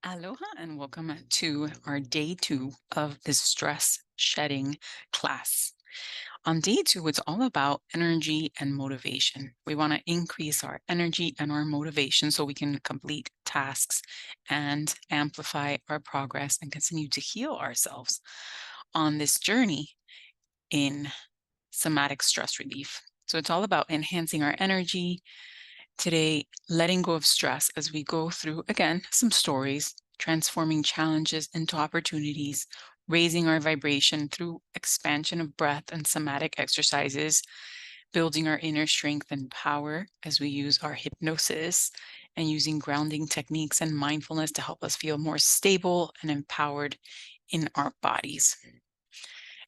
Aloha and welcome to our day two of this stress shedding class. On day two, it's all about energy and motivation. We want to increase our energy and our motivation so we can complete tasks and amplify our progress and continue to heal ourselves on this journey in somatic stress relief. So it's all about enhancing our energy, today, letting go of stress as we go through, again, some stories, transforming challenges into opportunities, raising our vibration through expansion of breath and somatic exercises, building our inner strength and power as we use our hypnosis and using grounding techniques and mindfulness to help us feel more stable and empowered in our bodies.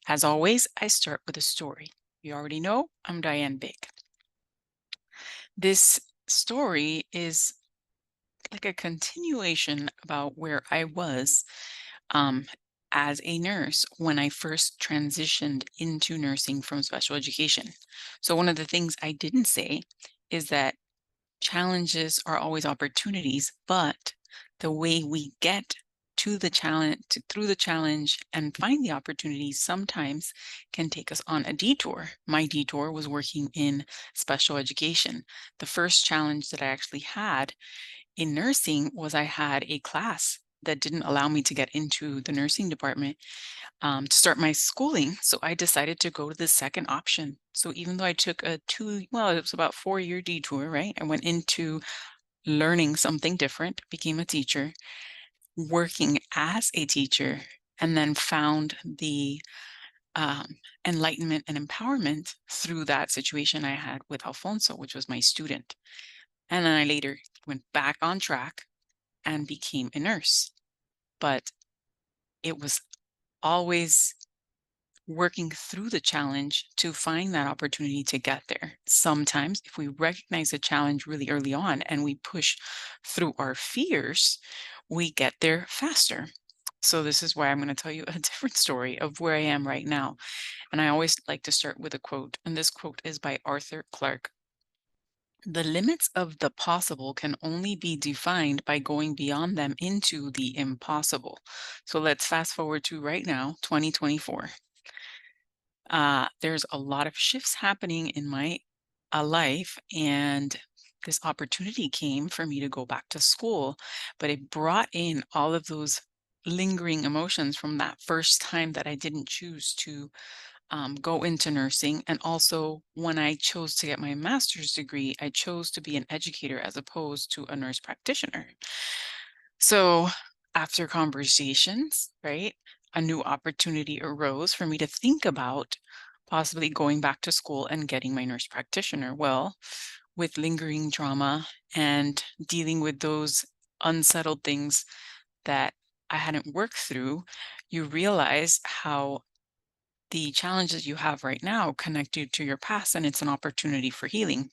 As always, I start with a story. You already know I'm Diane Big. This story is like a continuation about where I was um, as a nurse when I first transitioned into nursing from special education. So, one of the things I didn't say is that challenges are always opportunities, but the way we get to the challenge, through the challenge and find the opportunities sometimes can take us on a detour. My detour was working in special education. The first challenge that I actually had in nursing was I had a class that didn't allow me to get into the nursing department to start my schooling. So I decided to go to the second option. So even though I took it was about 4 year detour, right? I went into learning something different, became a teacher, working as a teacher, and then found the um, enlightenment and empowerment through that situation I had with Alfonso, which was my student. And then I later went back on track and became a nurse. But it was always working through the challenge to find that opportunity to get there. Sometimes, if we recognize a challenge really early on and we push through our fears, we get there faster. So, this is why I'm going to tell you a different story of where I am right now. And I always like to start with a quote. And this quote is by Arthur Clarke. The limits of the possible can only be defined by going beyond them into the impossible. So let's fast forward to right now, 2024. There's a lot of shifts happening in my life, and this opportunity came for me to go back to school, but it brought in all of those lingering emotions from that first time that I didn't choose to go into nursing. And also, when I chose to get my master's degree, I chose to be an educator as opposed to a nurse practitioner. So, after conversations, right, a new opportunity arose for me to think about possibly going back to school and getting my nurse practitioner. Well, with lingering trauma and dealing with those unsettled things that I hadn't worked through, you realize how the challenges you have right now connect you to your past, and it's an opportunity for healing.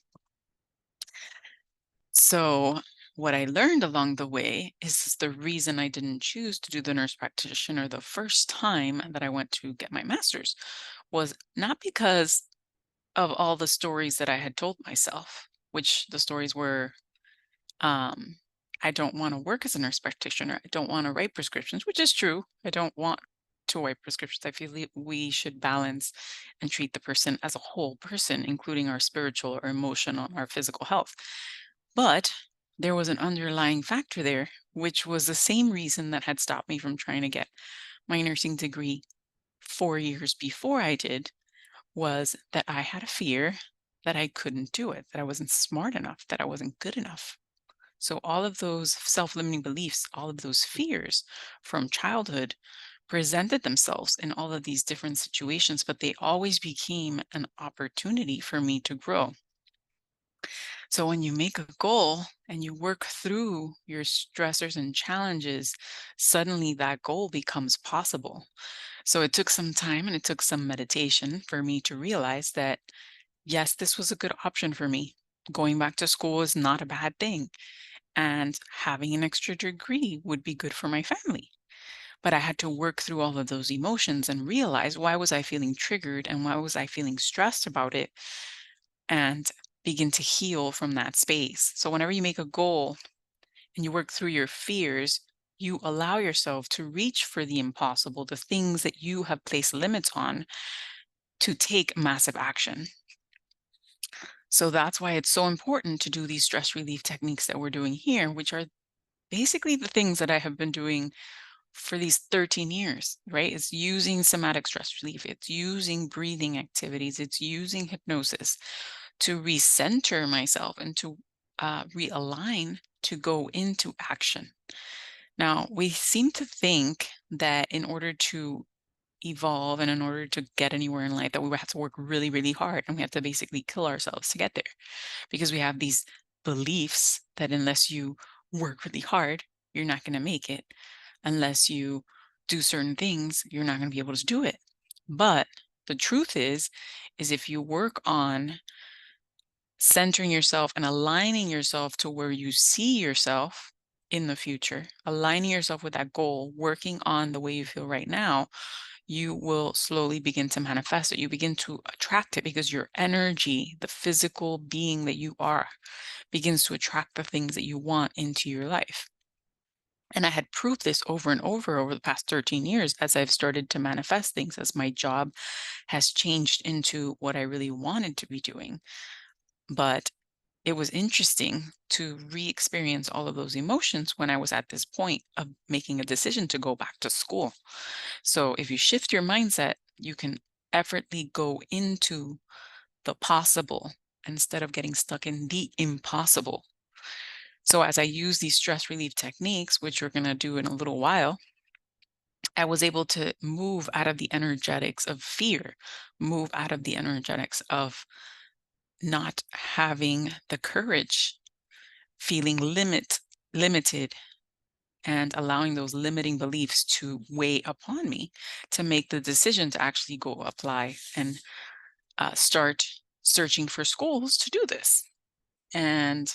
So, what I learned along the way is the reason I didn't choose to do the nurse practitioner the first time that I went to get my master's was not because of all the stories that I had told myself, which the stories were um, I don't want to work as a nurse practitioner. I don't want to write prescriptions, which is true. I don't want to write prescriptions. I feel we should balance and treat the person as a whole person, including our spiritual or emotional, our physical health. But there was an underlying factor there, which was the same reason that had stopped me from trying to get my nursing degree 4 years before I did, was that I had a fear that I couldn't do it, that I wasn't smart enough, that I wasn't good enough. So all of those self-limiting beliefs, all of those fears from childhood presented themselves in all of these different situations, but they always became an opportunity for me to grow. So when you make a goal and you work through your stressors and challenges, suddenly that goal becomes possible. So it took some time and it took some meditation for me to realize that, yes, this was a good option for me. Going back to school is not a bad thing, and having an extra degree would be good for my family. But I had to work through all of those emotions and realize, why was I feeling triggered and why was I feeling stressed about it, and begin to heal from that space. So whenever you make a goal and you work through your fears, you allow yourself to reach for the impossible, the things that you have placed limits on, to take massive action. So that's why it's so important to do these stress relief techniques that we're doing here, which are basically the things that I have been doing for these 13 years, right? It's using somatic stress relief, it's using breathing activities, it's using hypnosis to recenter myself and to realign to go into action. Now, we seem to think that in order to evolve and in order to get anywhere in life, that we would have to work really, really hard and we have to basically kill ourselves to get there, because we have these beliefs that unless you work really hard, you're not going to make it. Unless you do certain things, you're not going to be able to do it. But the truth is if you work on centering yourself and aligning yourself to where you see yourself in the future, aligning yourself with that goal, working on the way you feel right now, you will slowly begin to manifest it. You begin to attract it because your energy, the physical being that you are, begins to attract the things that you want into your life. And I had proved this over and over the past 13 years as I've started to manifest things, as my job has changed into what I really wanted to be doing. But it was interesting to re-experience all of those emotions when I was at this point of making a decision to go back to school. So if you shift your mindset, you can effortlessly go into the possible instead of getting stuck in the impossible. So as I use these stress relief techniques, which we're going to do in a little while, I was able to move out of the energetics of fear, move out of the energetics of not having the courage, feeling limited, and allowing those limiting beliefs to weigh upon me to make the decision to actually go apply and start searching for schools to do this. And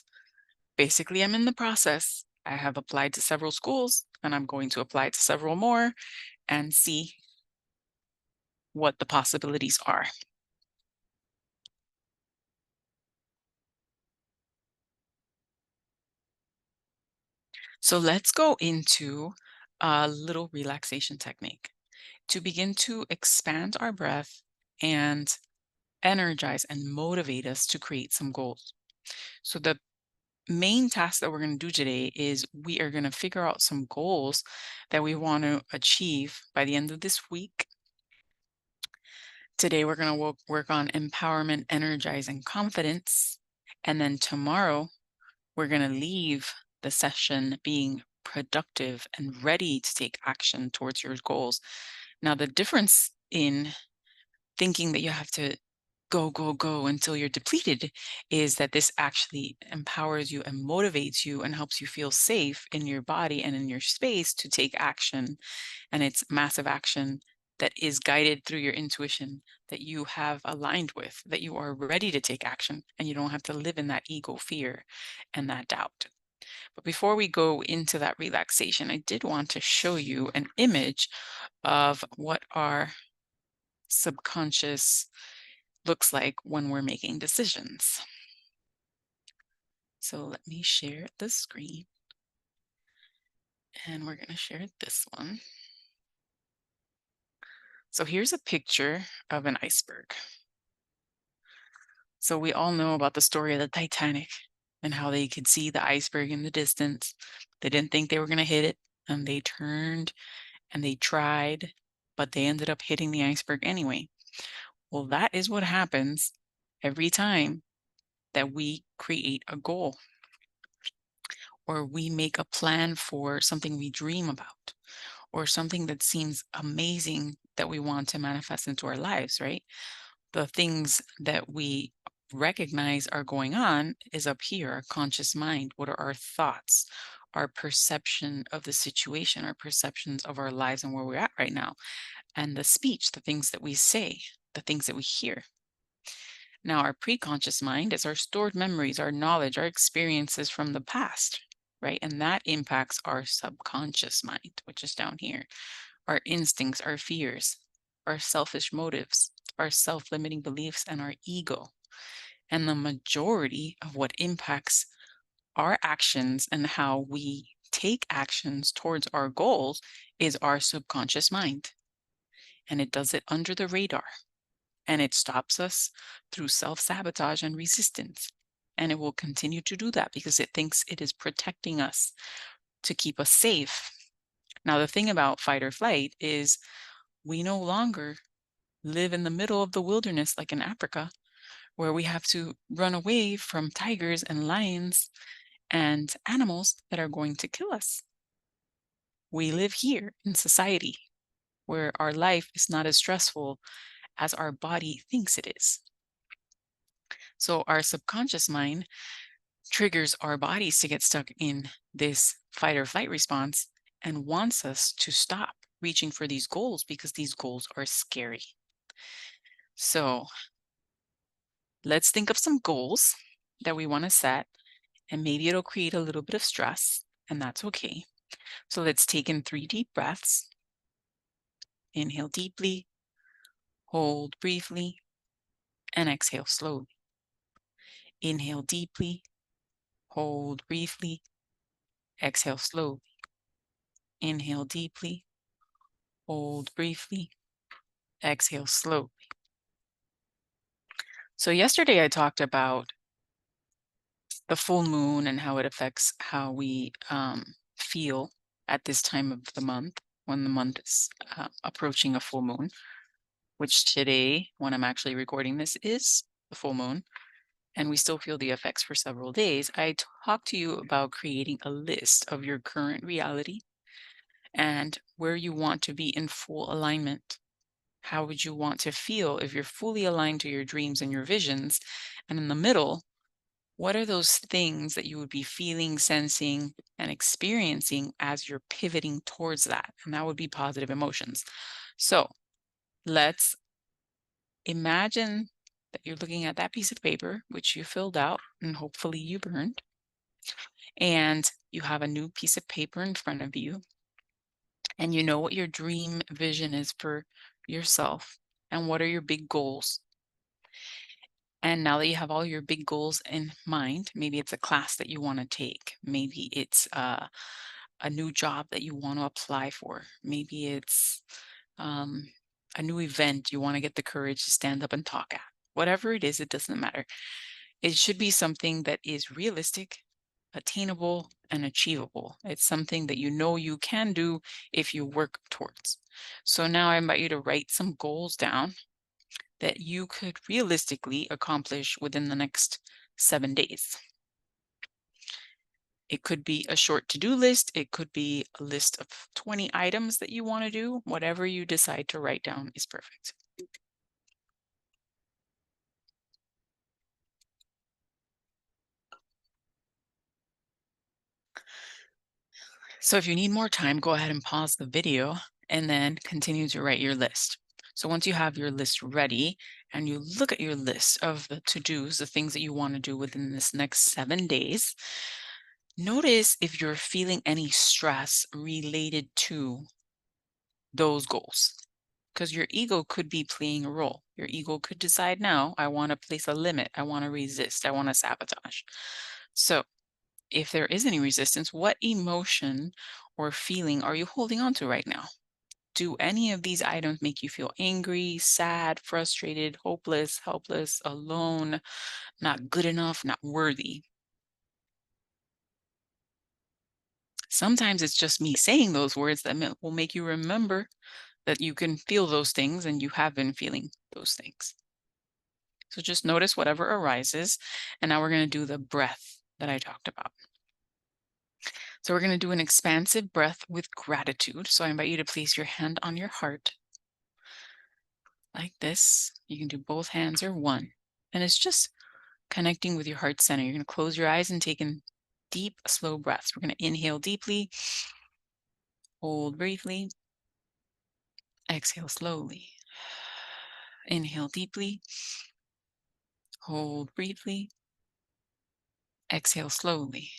basically, I'm in the process. I have applied to several schools and I'm going to apply to several more and see what the possibilities are. So let's go into a little relaxation technique to begin to expand our breath and energize and motivate us to create some goals. So the main task that we're going to do today is we are going to figure out some goals that we want to achieve by the end of this week. Today, we're going to work on empowerment, energize, and confidence. And then tomorrow, we're going to leave the session being productive and ready to take action towards your goals. Now, the difference in thinking that you have to go until you're depleted is that this actually empowers you and motivates you and helps you feel safe in your body and in your space to take action. And it's massive action that is guided through your intuition, that you have aligned with, that you are ready to take action and you don't have to live in that ego fear and that doubt. But before we go into that relaxation, I did want to show you an image of what our subconscious looks like when we're making decisions. So let me share the screen and we're going to share this one. So here's a picture of an iceberg. So we all know about the story of the Titanic and how they could see the iceberg in the distance. They didn't think they were going to hit it and they turned and they tried, but they ended up hitting the iceberg anyway. Well, that is what happens every time that we create a goal or we make a plan for something we dream about or something that seems amazing that we want to manifest into our lives, right? The things that we recognize are going on is up here, our conscious mind. What are our thoughts, our perception of the situation, our perceptions of our lives and where we're at right now, and the speech, the things that we say, the things that we hear. Now, our preconscious mind is our stored memories, our knowledge, our experiences from the past, right? And that impacts our subconscious mind, which is down here. Our instincts, our fears, our selfish motives, our self-limiting beliefs, and our ego. And the majority of what impacts our actions and how we take actions towards our goals is our subconscious mind. And it does it under the radar. And it stops us through self sabotage and resistance. And it will continue to do that because it thinks it is protecting us to keep us safe. Now, the thing about fight or flight is we no longer live in the middle of the wilderness like in Africa, where we have to run away from tigers and lions and animals that are going to kill us. We live here in society where our life is not as stressful as our body thinks it is. So our subconscious mind triggers our bodies to get stuck in this fight or flight response and wants us to stop reaching for these goals because these goals are scary. So let's think of some goals that we want to set, and maybe it'll create a little bit of stress, and that's okay. So let's take in 3 deep breaths. Inhale deeply, hold briefly, and exhale slowly. Inhale deeply, hold briefly, exhale slowly. Inhale deeply, hold briefly, exhale slowly. So yesterday I talked about the full moon and how it affects how we feel at this time of the month when the month is approaching a full moon, which today, when I'm actually recording this, is the full moon, and we still feel the effects for several days. I talked to you about creating a list of your current reality and where you want to be in full alignment. How would you want to feel if you're fully aligned to your dreams and your visions? And in the middle, what are those things that you would be feeling, sensing, and experiencing as you're pivoting towards that? And that would be positive emotions. So let's imagine that you're looking at that piece of paper, which you filled out and hopefully you burned, and you have a new piece of paper in front of you, and you know what your dream vision is for yourself and what are your big goals. And now that you have all your big goals in mind, maybe it's a class that you want to take. Maybe it's a new job that you want to apply for. Maybe it's um, a new event you want to get the courage to stand up and talk at. Whatever it is, it doesn't matter. It should be something that is realistic, attainable, and achievable. It's something that you know you can do if you work towards. So now I invite you to write some goals down that you could realistically accomplish within the next 7 days. It could be a short to-do list. It could be a list of 20 items that you want to do. Whatever you decide to write down is perfect. So if you need more time, go ahead and pause the video and then continue to write your list. So once you have your list ready and you look at your list of the to-dos, the things that you want to do within this next 7 days, notice if you're feeling any stress related to those goals. Because your ego could be playing a role. Your ego could decide now, I want to place a limit, I want to resist, I want to sabotage. So if there is any resistance, what emotion or feeling are you holding on to right now? Do any of these items make you feel angry, sad, frustrated, hopeless, helpless, alone, not good enough, not worthy? Sometimes it's just me saying those words that will make you remember that you can feel those things and you have been feeling those things. So just notice whatever arises. And now we're going to do the breath that I talked about. So we're going to do an expansive breath with gratitude. So I invite you to place your hand on your heart like this. You can do both hands or one. And it's just connecting with your heart center. You're going to close your eyes and take in deep, slow breaths. We're going to inhale deeply, hold briefly, exhale slowly. Inhale deeply, hold briefly, exhale slowly.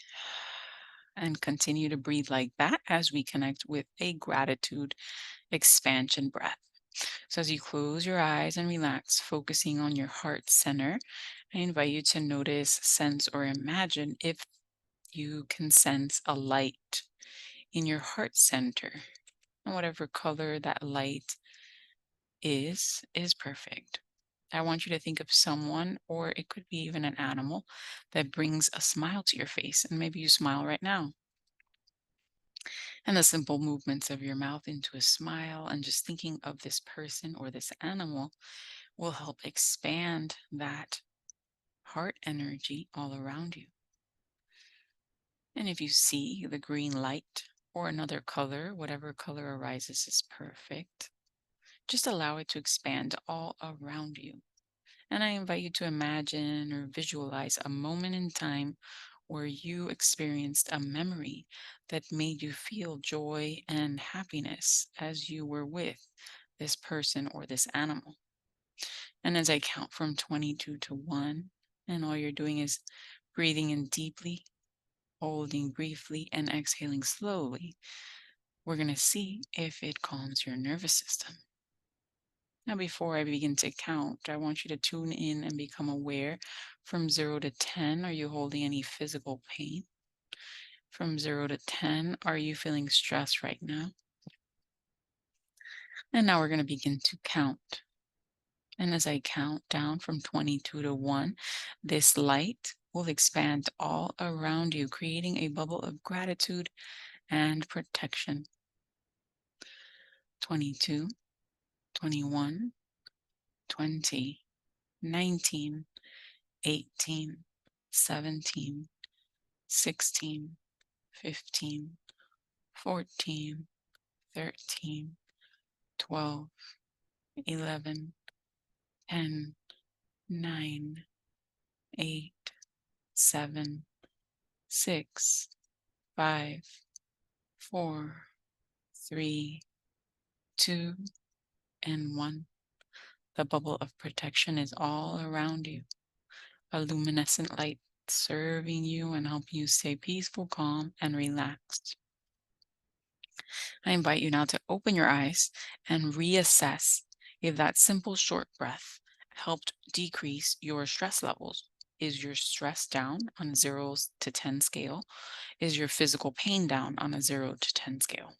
And continue to breathe like that as we connect with a gratitude expansion breath. So as you close your eyes and relax, focusing on your heart center, I invite you to notice, sense, or imagine if you can sense a light in your heart center. And whatever color that light is perfect. I want you to think of someone, or it could be even an animal, that brings a smile to your face. And maybe you smile right now. And the simple movements of your mouth into a smile and just thinking of this person or this animal will help expand that heart energy all around you. And if you see the green light or another color, whatever color arises is perfect. Just allow it to expand all around you. And I invite you to imagine or visualize a moment in time where you experienced a memory that made you feel joy and happiness as you were with this person or this animal. And as I count from 22 to 1, and all you're doing is breathing in deeply, holding briefly, and exhaling slowly, we're going to see if it calms your nervous system. Now, before I begin to count, I want you to tune in and become aware from 0 to 10. Are you holding any physical pain? From 0 to 10, are you feeling stress right now? And now we're going to begin to count. And as I count down from 22 to 1, this light will expand all around you, creating a bubble of gratitude and protection. 22, 21, 20, 19, 18, 17, 16, 15, 14, 13, 12, 11, 10, 9, 8, 7, 6, 5, 4, 3, 2, and 1. The bubble of protection is all around you, a luminescent light serving you and helping you stay peaceful, calm, and relaxed. I invite you now to open your eyes and reassess if that simple short breath helped decrease your stress levels. Is your stress down on a 0 to 10 scale? Is your physical pain down on a 0 to 10 scale?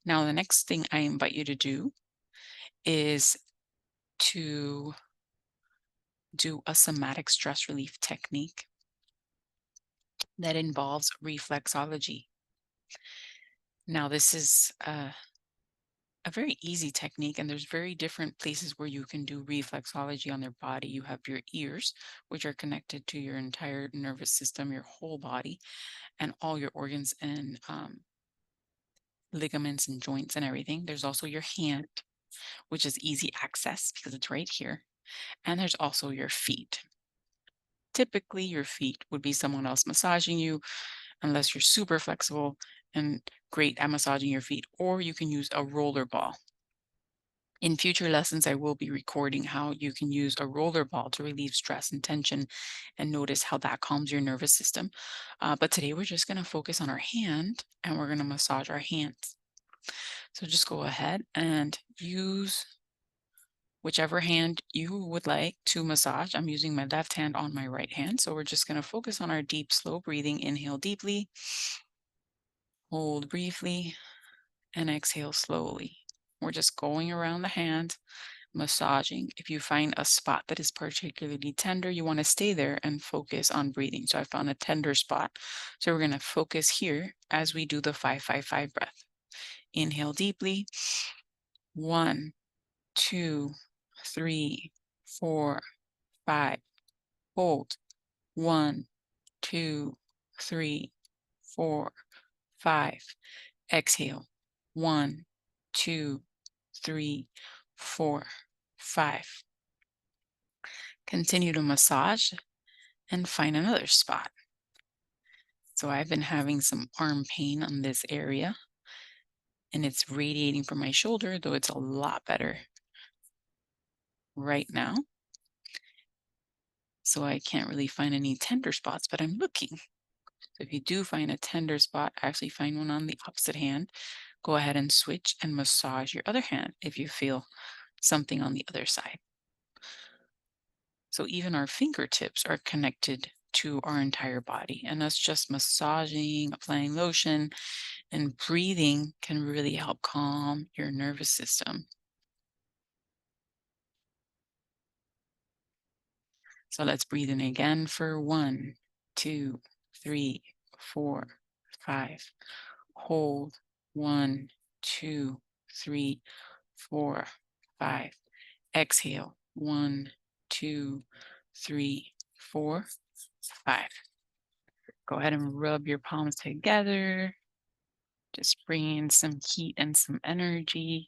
Now, the next thing I invite you to do is to do a somatic stress relief technique that involves reflexology. Now, this is a very easy technique, and there's very different places where you can do reflexology on their body. You have your ears, which are connected to your entire nervous system, your whole body, and all your organs and ligaments and joints and everything. There's also your hand, which is easy access because it's right here. And there's also your feet. Typically, your feet would be someone else massaging you, unless you're super flexible and great at massaging your feet, or you can use a roller ball. In future lessons, I will be recording how you can use a roller ball to relieve stress and tension and notice how that calms your nervous system. But today we're just going to focus on our hand and we're going to massage our hands. So just go ahead and use whichever hand you would like to massage. I'm using my left hand on my right hand. So we're just going to focus on our deep, slow breathing. Inhale deeply, hold briefly, and exhale slowly. We're just going around the hand, massaging. If you find a spot that is particularly tender, you want to stay there and focus on breathing. So I found a tender spot. So we're going to focus here as we do the 5-5-5 breath. Inhale deeply. 1, 2, 3, 4, 5. Hold. 1, 2, 3, 4, 5. Exhale. 1, 2, 3, 4, 5. Continue to massage and find another spot. So I've been having some arm pain on this area and it's radiating from my shoulder, though it's a lot better right now. So I can't really find any tender spots, but I'm looking. So if you do find a tender spot, actually find one on the opposite hand, go ahead and switch and massage your other hand if you feel something on the other side. So even our fingertips are connected to our entire body. And that's just massaging, applying lotion, and breathing can really help calm your nervous system. So let's breathe in again for 1, 2, 3, 4, 5. Hold 1, 2, 3, 4, 5. Exhale 1, 2, 3, 4, 5. Go ahead and rub your palms together. Just bring in some heat and some energy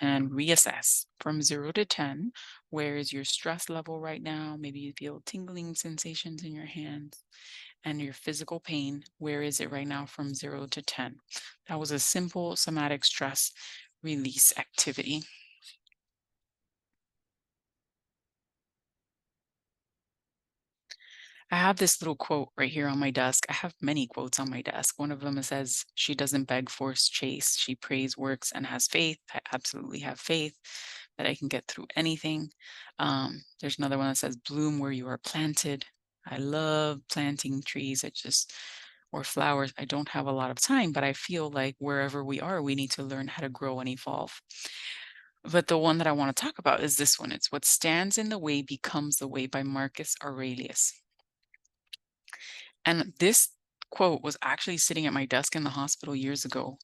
and reassess from 0 to 10. Where is your stress level right now? Maybe you feel tingling sensations in your hands. And your physical pain, where is it right now from 0 to 10? That was a simple somatic stress release activity. I have this little quote right here on my desk. I have many quotes on my desk. One of them says, "She doesn't beg, force, chase. She prays, works, and has faith." I absolutely have faith that I can get through anything. There's another one that says, "Bloom where you are planted." I love planting trees. Or flowers. I don't have a lot of time, but I feel like wherever we are, we need to learn how to grow and evolve. But the one that I want to talk about is this one. It's "What Stands in the Way Becomes the Way" by Marcus Aurelius. And this quote was actually sitting at my desk in the hospital years ago.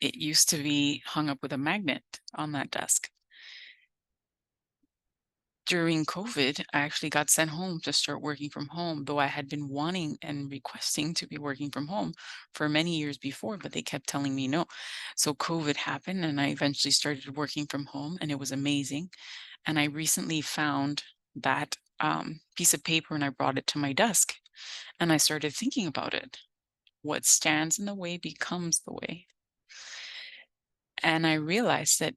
It used to be hung up with a magnet on that desk. During COVID, I actually got sent home to start working from home, though I had been wanting and requesting to be working from home for many years before, but they kept telling me no. So COVID happened, and I eventually started working from home, and it was amazing. And I recently found that piece of paper and I brought it to my desk, and I started thinking about it. What stands in the way becomes the way. And I realized that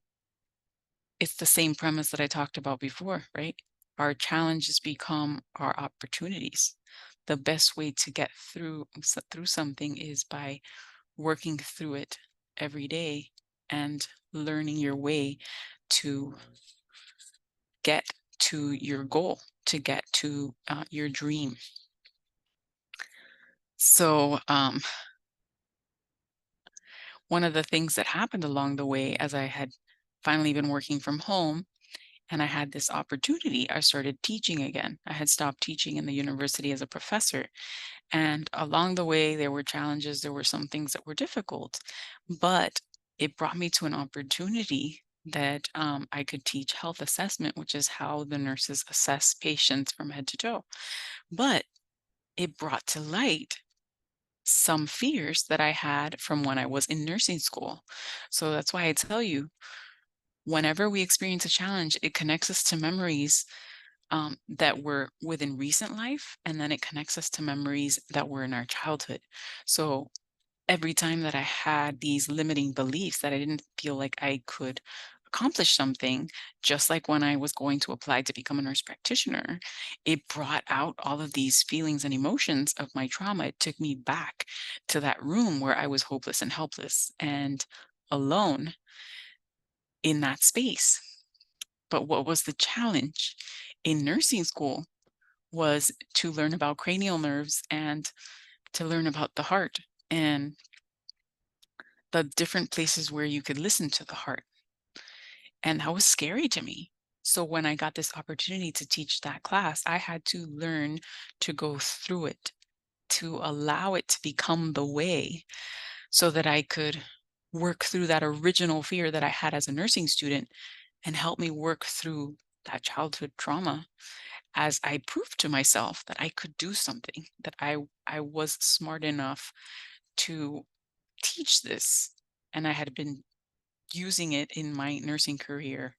it's the same premise that I talked about before, right? Our challenges become our opportunities. The best way to get through something is by working through it every day and learning your way to get to your goal, to get to your dream. So, one of the things that happened along the way as I had finally been working from home and I had this opportunity, I started teaching again. I had stopped teaching in the university as a professor. And along the way, there were challenges, there were some things that were difficult, but it brought me to an opportunity that I could teach health assessment, which is how the nurses assess patients from head to toe. But it brought to light some fears that I had from when I was in nursing school. So that's why I tell you, whenever we experience a challenge, it connects us to memories that were within recent life, and then it connects us to memories that were in our childhood. So every time that I had these limiting beliefs that I didn't feel like I could accomplish something, just like when I was going to apply to become a nurse practitioner, it brought out all of these feelings and emotions of my trauma. It took me back to that room where I was hopeless and helpless and alone in that space. But what was the challenge in nursing school was to learn about cranial nerves and to learn about the heart and the different places where you could listen to the heart. And that was scary to me. So when I got this opportunity to teach that class, I had to learn to go through it, to allow it to become the way so that I could work through that original fear that I had as a nursing student and help me work through that childhood trauma as I proved to myself that I could do something, that I was smart enough to teach this. And I had been using it in my nursing career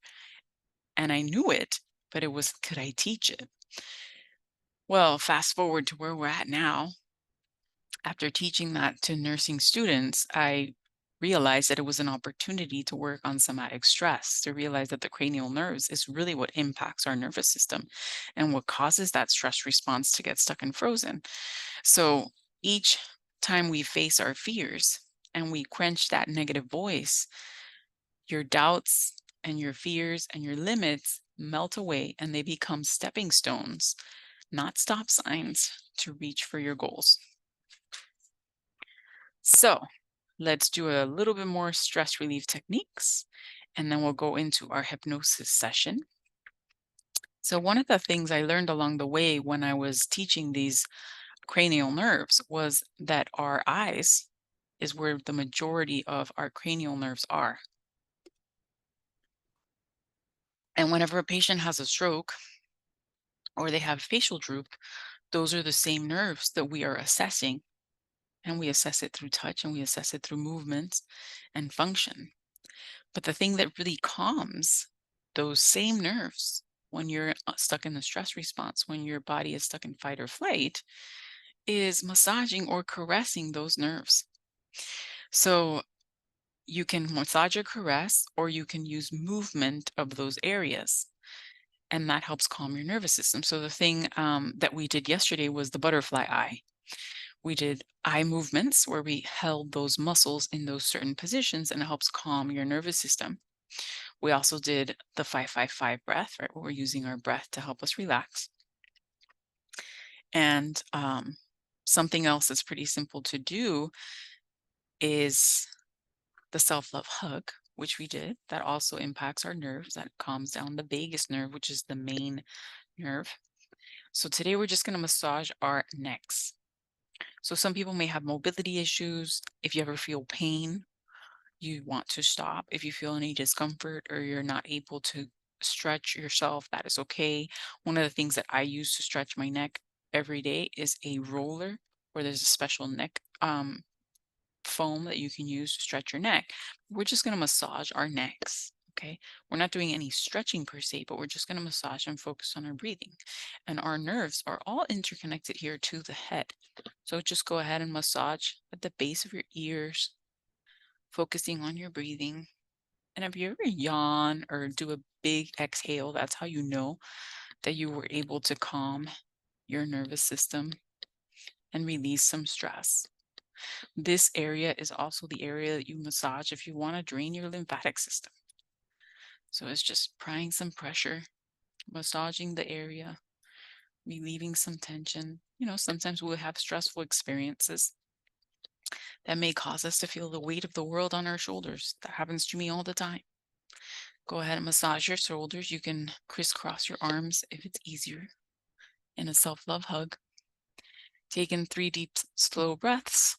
and I knew it, but it was, could I teach it? Well, fast forward to where we're at now. After teaching that to nursing students, I realized that it was an opportunity to work on somatic stress, to realize that the cranial nerves is really what impacts our nervous system and what causes that stress response to get stuck and frozen. So each time we face our fears and we quench that negative voice, your doubts and your fears and your limits melt away and they become stepping stones, not stop signs, to reach for your goals. So let's do a little bit more stress relief techniques, and then we'll go into our hypnosis session. So one of the things I learned along the way when I was teaching these cranial nerves was that our eyes is where the majority of our cranial nerves are. And whenever a patient has a stroke or they have facial droop, those are the same nerves that we are assessing. And we assess it through touch and we assess it through movements and function. But the thing that really calms those same nerves when you're stuck in the stress response, when your body is stuck in fight or flight, is massaging or caressing those nerves. So you can massage or caress, or you can use movement of those areas, and that helps calm your nervous system. So the thing that we did yesterday was the butterfly eye. We did eye movements where we held those muscles in those certain positions, and it helps calm your nervous system. We also did the 5-5-5 breath, right? Where we're using our breath to help us relax. And something else that's pretty simple to do is the self-love hug, which we did. That also impacts our nerves. That calms down the vagus nerve, which is the main nerve. So today we're just going to massage our necks. So some people may have mobility issues. If you ever feel pain, you want to stop. If you feel any discomfort or you're not able to stretch yourself, that is okay. One of the things that I use to stretch my neck every day is a roller, where there's a special neck foam that you can use to stretch your neck. We're just going to massage our necks. Okay. We're not doing any stretching per se, but we're just going to massage and focus on our breathing. And our nerves are all interconnected here to the head. So just go ahead and massage at the base of your ears, focusing on your breathing. And if you ever yawn or do a big exhale, that's how you know that you were able to calm your nervous system and release some stress. This area is also the area that you massage if you want to drain your lymphatic system. So it's just applying some pressure, massaging the area, relieving some tension. Sometimes we'll have stressful experiences that may cause us to feel the weight of the world on our shoulders. That happens to me all the time. Go ahead and massage your shoulders. You can crisscross your arms if it's easier in a self-love hug. Take in 3 deep, slow breaths.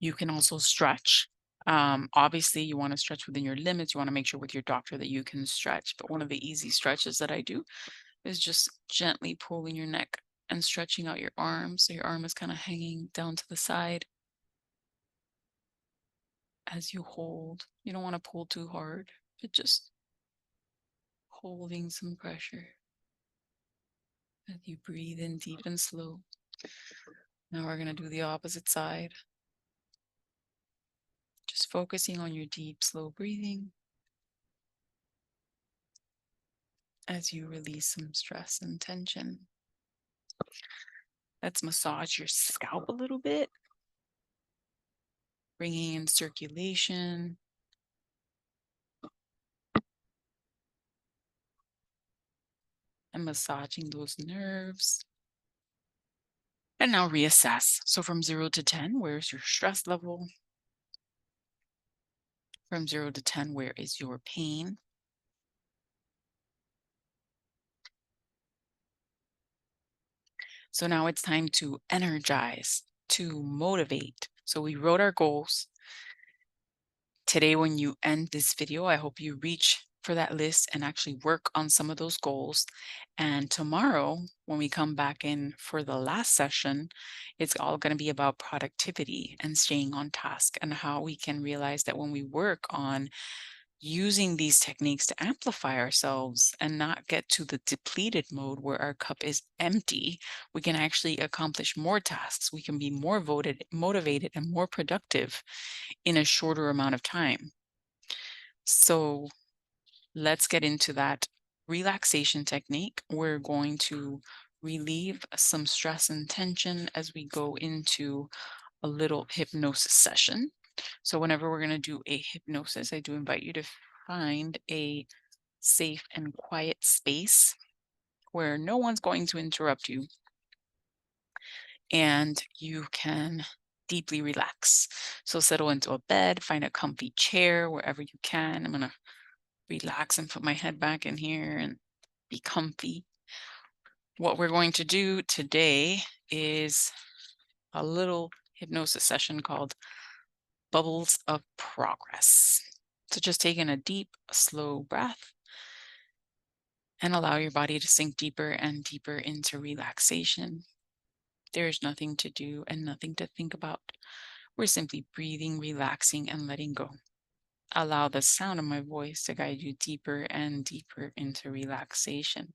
You can also stretch. Obviously, you want to stretch within your limits. You want to make sure with your doctor that you can stretch. But one of the easy stretches that I do is just gently pulling your neck and stretching out your arm. So your arm is kind of hanging down to the side as you hold. You don't want to pull too hard, but just holding some pressure as you breathe in deep and slow. Now we're going to do the opposite side. Just focusing on your deep, slow breathing as you release some stress and tension. Let's massage your scalp a little bit, bringing in circulation. And massaging those nerves. And now reassess. So from 0 to 10, where's your stress level? From 0 to 10, where is your pain? So now it's time to energize, to motivate. So we wrote our goals. Today, when you end this video, I hope you reach for that list and actually work on some of those goals. And tomorrow, when we come back in for the last session, it's all going to be about productivity and staying on task, and how we can realize that when we work on using these techniques to amplify ourselves and not get to the depleted mode where our cup is empty, we can actually accomplish more tasks. We can be more motivated and more productive in a shorter amount of time. So let's get into that relaxation technique. We're going to relieve some stress and tension as we go into a little hypnosis session. So, whenever we're going to do a hypnosis, I do invite you to find a safe and quiet space where no one's going to interrupt you and you can deeply relax. So, settle into a bed, find a comfy chair wherever you can. I'm going to relax and put my head back in here and be comfy. What we're going to do today is a little hypnosis session called Bubbles of Progress. So just take in a deep, slow breath and allow your body to sink deeper and deeper into relaxation. There is nothing to do and nothing to think about. We're simply breathing, relaxing, and letting go. Allow the sound of my voice to guide you deeper and deeper into relaxation.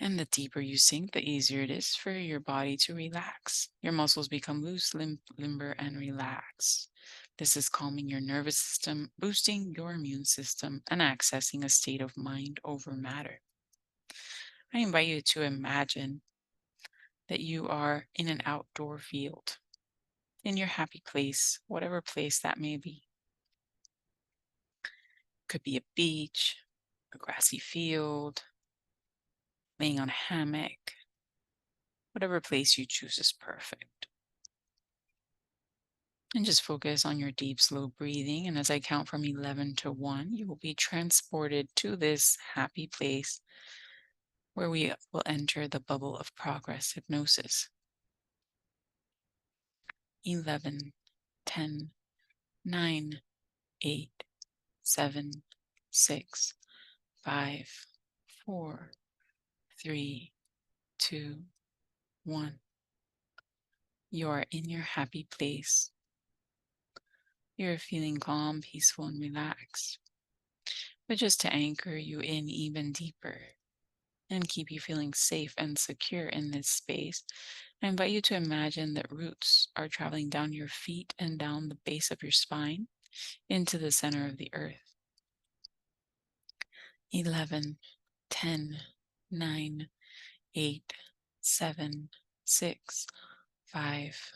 And the deeper you sink, the easier it is for your body to relax. Your muscles become loose, limber, and relaxed. This is calming your nervous system, boosting your immune system, and accessing a state of mind over matter. I invite you to imagine that you are in an outdoor field, in your happy place, whatever place that may be. Could be a beach, a grassy field, laying on a hammock. Whatever place you choose is perfect. And just focus on your deep, slow breathing. And as I count from 11 to 1, you will be transported to this happy place where we will enter the bubble of progress hypnosis. 11, 10, 9, 8, 7, 6, 5, 4, 3, 2, 1. You are in your happy place. You're feeling calm, peaceful, and relaxed. But just to anchor you in even deeper and keep you feeling safe and secure in this space, I invite you to imagine that roots are traveling down your feet and down the base of your spine into the center of the earth. 11, 10, 9, 8, 7, 6, 5,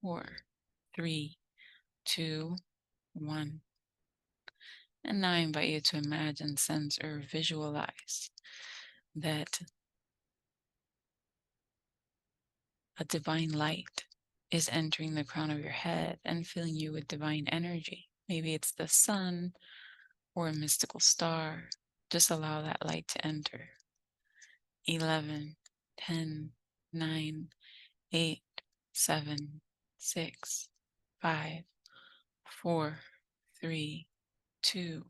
4, 3, 2, 1. And now I invite you to imagine, sense, or visualize that a divine light is entering the crown of your head and filling you with divine energy. Maybe it's the sun or a mystical star. Just allow that light to enter. 11, 10, 9, 8, 7, 6, 5, 4, 3, 2,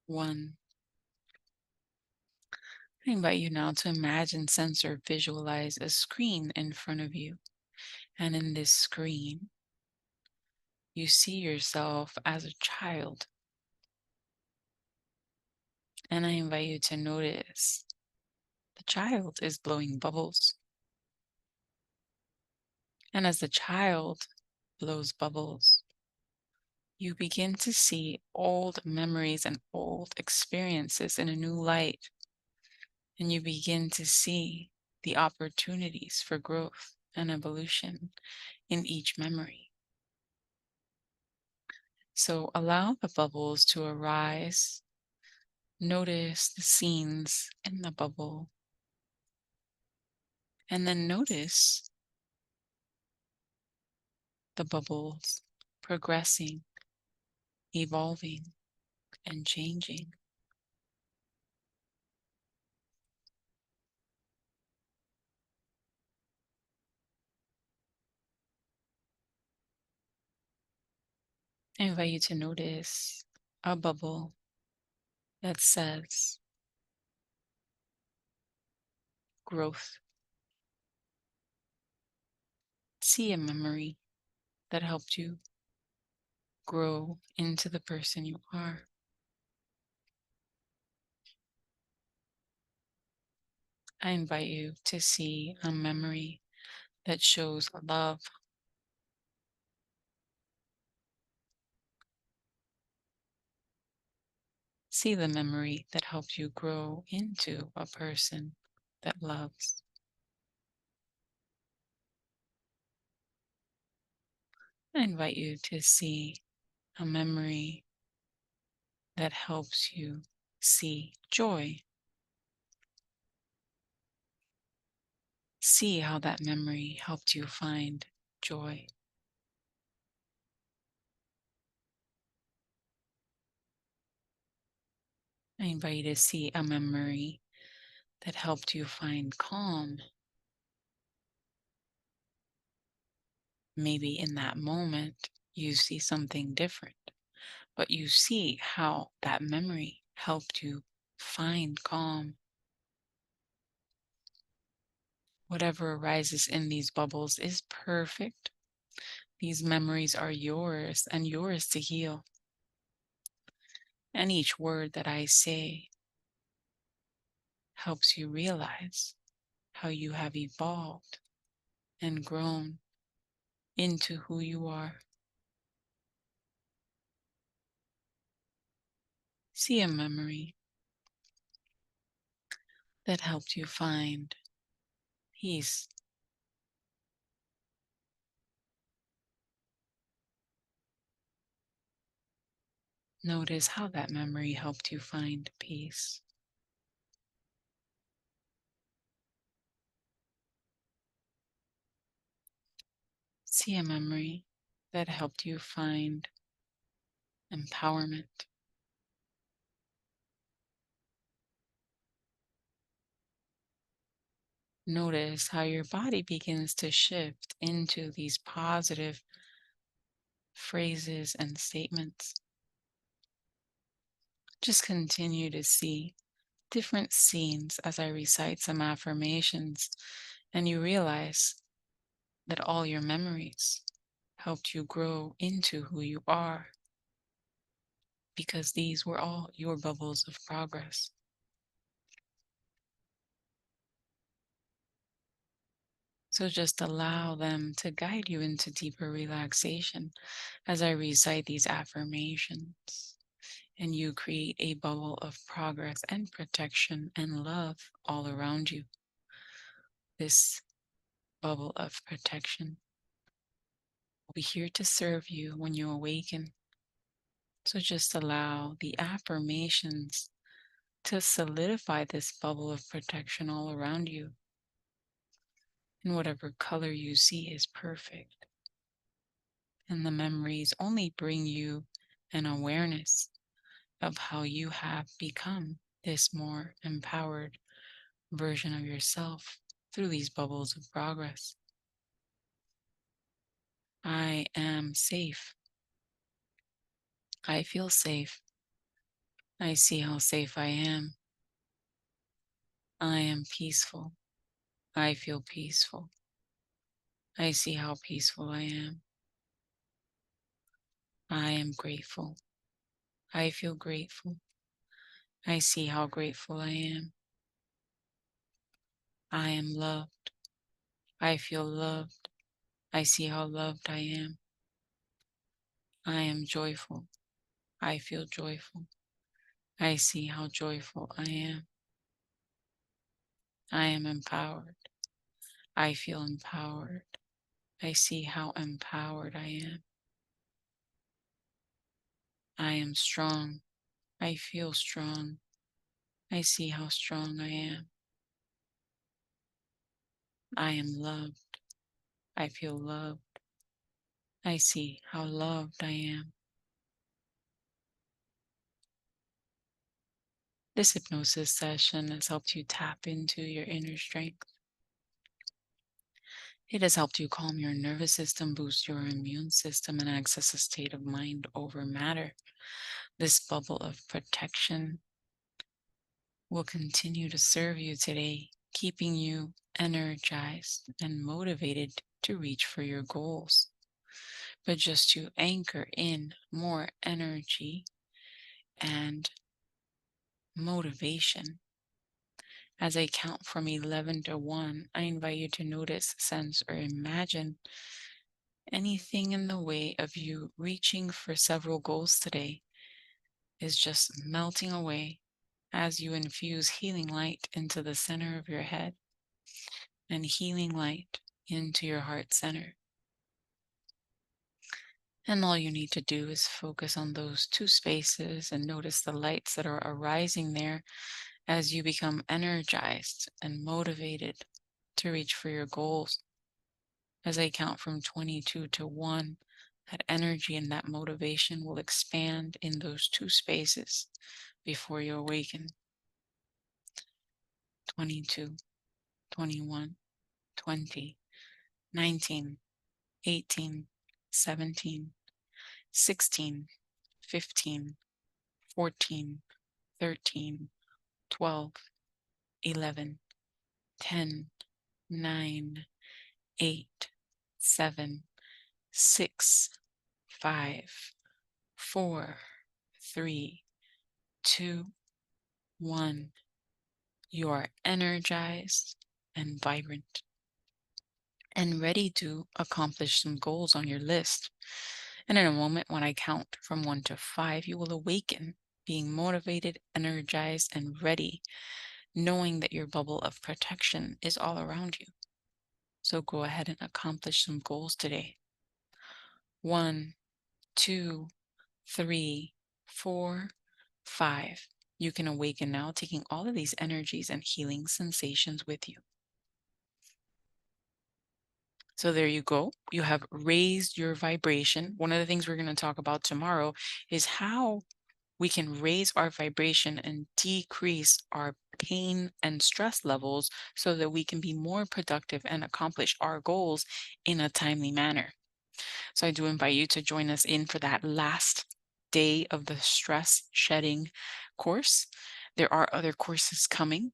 1. I invite you now to imagine, sense, or visualize a screen in front of you. And in this screen, you see yourself as a child. And I invite you to notice the child is blowing bubbles. And as the child blows bubbles, you begin to see old memories and old experiences in a new light. And you begin to see the opportunities for growth and evolution in each memory. So allow the bubbles to arise. Notice the scenes in the bubble. And then notice the bubbles progressing, evolving, and changing. I invite you to notice a bubble that says growth. See a memory that helped you grow into the person you are. I invite you to see a memory that shows love, See the memory that helped you grow into a person that loves. I invite you to see a memory that helps you see joy. See how that memory helped you find joy. I invite you to see a memory that helped you find calm. Maybe in that moment you see something different, but you see how that memory helped you find calm. Whatever arises in these bubbles is perfect. These memories are yours and yours to heal. And each word that I say helps you realize how you have evolved and grown into who you are. See a memory that helped you find peace. Notice how that memory helped you find peace. See a memory that helped you find empowerment. Notice how your body begins to shift into these positive phrases and statements. Just continue to see different scenes as I recite some affirmations, and you realize that all your memories helped you grow into who you are because these were all your bubbles of progress. So just allow them to guide you into deeper relaxation as I recite these affirmations. And you create a bubble of progress and protection and love all around you. This bubble of protection will be here to serve you when you awaken. So just allow the affirmations to solidify this bubble of protection all around you. And whatever color you see is perfect. And the memories only bring you an awareness of how you have become this more empowered version of yourself through these bubbles of progress. I am safe. I feel safe. I see how safe I am. I am peaceful. I feel peaceful. I see how peaceful I am. I am grateful. I feel grateful. I see how grateful I am. I am loved. I feel loved. I see how loved I am. I am joyful. I feel joyful. I see how joyful I am. I am empowered. I feel empowered. I see how empowered I am. I am strong. I feel strong. I see how strong I am. I am loved. I feel loved. I see how loved I am. This hypnosis session has helped you tap into your inner strength. It has helped you calm your nervous system, boost your immune system, and access a state of mind over matter. This bubble of protection will continue to serve you today, keeping you energized and motivated to reach for your goals. But just to anchor in more energy and motivation. As I count from 11 to 1, I invite you to notice, sense, or imagine anything in the way of you reaching for several goals today is just melting away as you infuse healing light into the center of your head and healing light into your heart center. And all you need to do is focus on those two spaces and notice the lights that are arising there as you become energized and motivated to reach for your goals. As I count from 22 to 1, that energy and that motivation will expand in those two spaces before you awaken. 22, 21, 20, 19, 18, 17, 16, 15, 14, 13, 12, 11, 10, 9, 8, 7, 6, 5, 4, 3, 2, 1. You are energized and vibrant and ready to accomplish some goals on your list. And in a moment, when I count from 1 to 5, you will awaken, being motivated, energized, and ready, knowing that your bubble of protection is all around you. So go ahead and accomplish some goals today. 1, 2, 3, 4, 5. You can awaken now, taking all of these energies and healing sensations with you. So there you go. You have raised your vibration. One of the things we're going to talk about tomorrow is how we can raise our vibration and decrease our pain and stress levels so that we can be more productive and accomplish our goals in a timely manner. So I do invite you to join us in for that last day of the stress shedding course. There are other courses coming.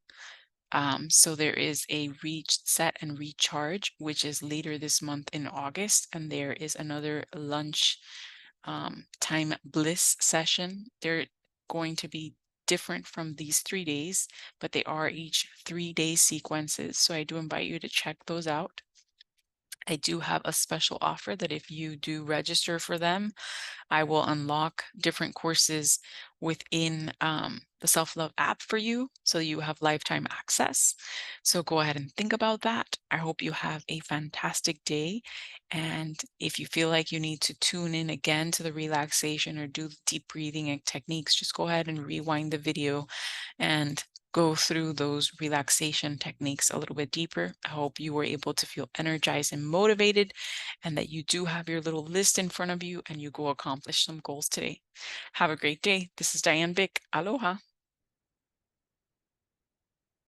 So there is a reset and recharge, which is later this month in August, and there is another lunch time bliss session. They're going to be different from these 3 days, but they are each 3-day sequences. So I do invite you to check those out. I do have a special offer that if you do register for them, I will unlock different courses within the Self-Love app for you so you have lifetime access. So go ahead and think about that. I hope you have a fantastic day. And if you feel like you need to tune in again to the relaxation or do deep breathing and techniques, just go ahead and rewind the video and go through those relaxation techniques a little bit deeper. I hope you were able to feel energized and motivated, and that you do have your little list in front of you and you go accomplish some goals today. Have a great day. This is Diane Bick. Aloha.